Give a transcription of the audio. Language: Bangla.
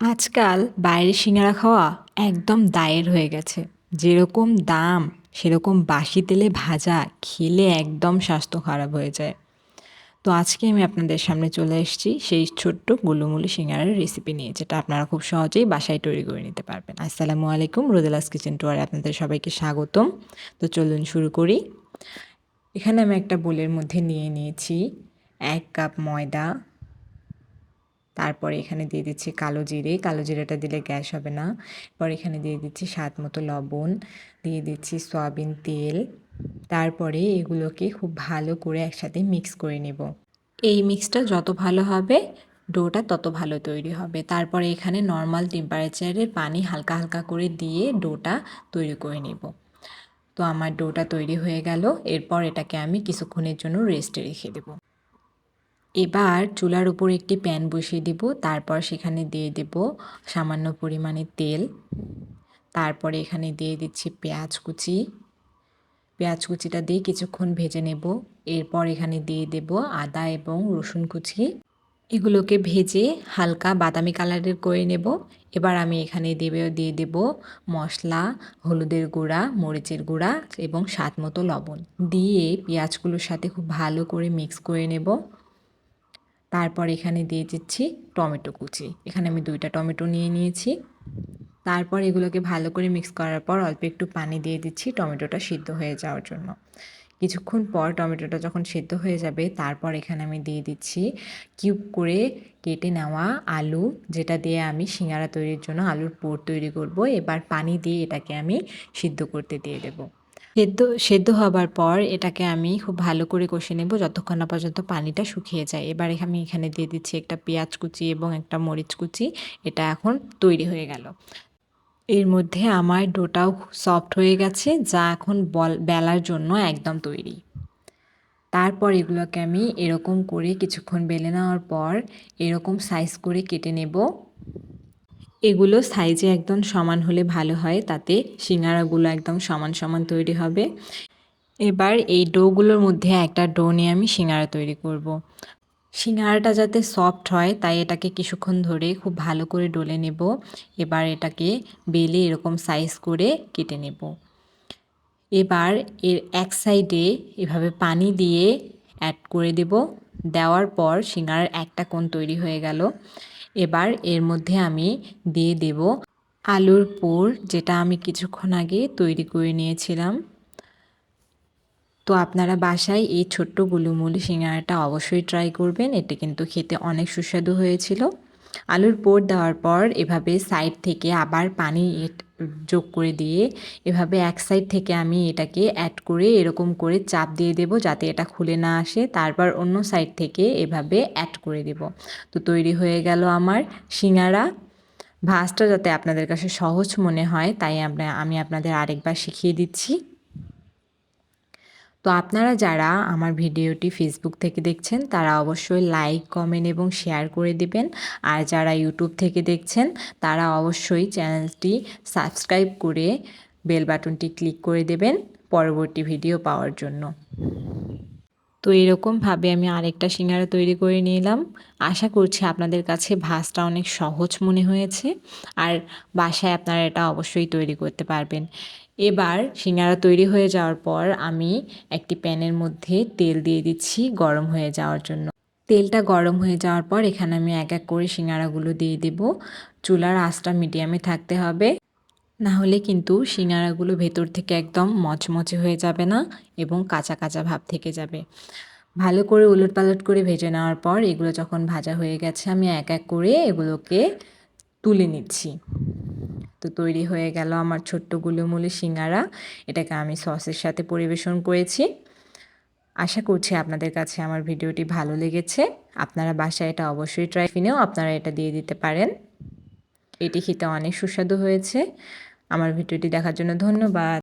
আজকাল বাইরে সিঙ্গারা খাওয়া একদম দায়ের হয়ে গেছে। যেরকম দাম সেরকম বাসি তেলে ভাজা খেলে একদম স্বাস্থ্য খারাপ হয়ে যায়। তো আজকে আমি আপনাদের সামনে চলে এসেছি সেই ছোট্ট গোলুমুলু সিঙ্গারার রেসিপি নিয়ে, যেটা আপনারা খুব সহজেই বাসায় তৈরি করে নিতে পারবেন। আসসালামু আলাইকুম, রোদেলাস কিচেন টুয়ারে আপনাদের সবাইকে স্বাগতম। তো চলুন শুরু করি। এখানে আমি একটা বোলের মধ্যে নিয়ে নিয়েছি 1 কাপ ময়দা। তারপরে এখানে দিয়ে দিচ্ছি কালো জিরে, কালো জিরেটা দিলে গ্যাস হবে না। এরপর এখানে দিয়ে দিচ্ছি স্বাদ মতো লবণ, দিয়ে দিচ্ছি সয়াবিন তেল। তারপরে এগুলোকে খুব ভালো করে একসাথে মিক্স করে নেব। এই মিক্সটা যত ভালো হবে ডোটা তত ভালো তৈরি হবে। তারপরে এখানে নর্মাল টেম্পারেচারের পানি হালকা হালকা করে দিয়ে ডোটা তৈরি করে নেব। তো আমার ডোটা তৈরি হয়ে গেল। এরপর এটাকে আমি কিছুক্ষণের জন্য রেস্টে রেখে দেব। এবার চুলার উপর একটি প্যান বসিয়ে দেব। তারপর সেখানে দিয়ে দেব সামান্য পরিমাণে তেল। তারপরে এখানে দিয়ে দিচ্ছি পেঁয়াজ কুচি। পেঁয়াজ কুচিটা দিয়ে কিছুক্ষণ ভেজে নেব। এরপর এখানে দিয়ে দেব আদা এবং রসুন কুচি। এগুলোকে ভেজে হালকা বাদামি কালারের করে নেব। এবার আমি এখানে দিয়ে দেব মশলা, হলুদের গুঁড়া, মরিচের গুঁড়া এবং স্বাদ মতো লবণ দিয়ে পেঁয়াজগুলোর সাথে খুব ভালো করে মিক্স করে নেব। তারপর এখানে দিয়ে দিচ্ছি টমেটো কুচি। এখানে আমি 2টা টমেটো নিয়ে নিয়েছি। তারপর এগুলোকে ভালো করে মিক্স করার পর অল্প একটু পানি দিয়ে দিচ্ছি টমেটোটা সিদ্ধ হয়ে যাওয়ার জন্য। কিছুক্ষণ পর টমেটোটা যখন সিদ্ধ হয়ে যাবে তারপর এখানে আমি দিয়ে দিচ্ছি কিউব করে কেটে নেওয়া আলু, যেটা দিয়ে আমি সিঙ্গারা তৈরির জন্য আলুর পুর তৈরি করব। এবার পানি দিয়ে এটাকে আমি সিদ্ধ করতে দিয়ে দেব। সেদ্ধ হবার পর এটাকে আমি খুব ভালো করে কষে নেব যতক্ষণ না পর্যন্ত পানিটা শুকিয়ে যায়। এবার আমি এখানে দিয়ে দিচ্ছি একটা পেঁয়াজ কুচি এবং একটা মরিচ কুচি। এটা এখন তৈরি হয়ে গেল। এর মধ্যে আমার ডোটাও সফট হয়ে গেছে, যা এখন বেলার জন্য একদম তৈরি। তারপর এগুলোকে আমি এরকম করে কিছুক্ষণ বেলে নেওয়ার পর এরকম সাইজ করে কেটে নেব। এগুলো সাইজে একদম সমান হলে ভালো হয়, তাতে সিঙ্গারাগুলো একদম সমান সমান তৈরি হবে। এবার এই ডোগুলোর মধ্যে একটা ডো নিয়ে আমি সিঙ্গারা তৈরি করব। সিঙ্গারাটা যাতে সফট হয় তাই এটাকে কিছুক্ষণ ধরে খুব ভালো করে ডলে নেব। এবার এটাকে বেলে এরকম সাইজ করে কেটে নেব। এবার এর এক সাইডে এভাবে পানি দিয়ে অ্যাড করে দেব। দেওয়ার পর সিঙ্গারার একটা কোণ তৈরি হয়ে গেল। এবার এর মধ্যে আমি দিয়ে দেব আলুর পুর, যেটা আমি কিছুক্ষণ আগে তৈরি করে নিয়েছিলাম। তো আপনারা বাসায় এই ছোট্ট গোলুমুলু সিঙ্গারাটা অবশ্যই ট্রাই করবেন। এটা কিন্তু খেতে অনেক সুস্বাদু হয়েছিল। আলুর পুর দেওয়ার পর এভাবে সাইড থেকে আবার পানি যোগ করে দিয়ে এভাবে এক সাইড থেকে আমি এটাকে অ্যাড করে এরকম করে চাপ দিয়ে দেব যাতে এটা খুলে না আসে। তারপর অন্য সাইড থেকে এভাবে অ্যাড করে দেব। তো তৈরি হয়ে গেল আমার সিঙ্গারা। ভাজটা যাতে আপনাদের কাছে সহজ মনে হয় তাই আমি আপনাদের আরেকবার শিখিয়ে দিচ্ছি। তো আপনারা যারা আমার ভিডিওটি ফেসবুক থেকে দেখছেন তারা অবশ্যই লাইক, কমেন্ট এবং শেয়ার করে দিবেন। আর যারা ইউটিউব থেকে দেখছেন তারা অবশ্যই চ্যানেলটি সাবস্ক্রাইব করে বেল বাটনটি ক্লিক করে দেবেন পরবর্তী ভিডিও পাওয়ার জন্য। তো এরকমভাবে আমি আরেকটা সিঙ্গারা তৈরি করে নিলাম। আশা করছি আপনাদের কাছে ভাজটা অনেক সহজ মনে হয়েছে, আর বাসায় আপনারা এটা অবশ্যই তৈরি করতে পারবেন। এবার সিঙ্গারা তৈরি হয়ে যাওয়ার পর আমি একটি প্যানের মধ্যে তেল দিয়ে দিচ্ছি গরম হয়ে যাওয়ার জন্য। তেলটা গরম হয়ে যাওয়ার পর এখানে আমি এক এক করে সিঙ্গারাগুলো দিয়ে দেব। চুলার আঁচটা মিডিয়ামে থাকতে হবে, না হলে কিন্তু সিঙ্গারাগুলো ভেতর থেকে একদম মচমচে হয়ে যাবে না এবং কাঁচা কাঁচা ভাব থেকে যাবে। ভালো করে উলটপালট করে ভেজে নেওয়ার পর এগুলো যখন ভাজা হয়ে গেছে আমি এক এক করে এগুলোকে তুলে নিচ্ছি। তো তৈরি হয়ে গেল আমার ছোট্ট গোলুমুলু সিঙ্গারা। এটাকে আমি সসের সাথে পরিবেশন করেছি। আশা করছি আপনাদের কাছে আমার ভিডিওটি ভালো লেগেছে। আপনারা বাসায় এটা অবশ্যই ট্রাই কিনেও আপনারা এটা দিয়ে দিতে পারেন। এটি খেতে অনেক সুস্বাদু হয়েছে। আমার ভিডিওটি দেখার জন্য ধন্যবাদ।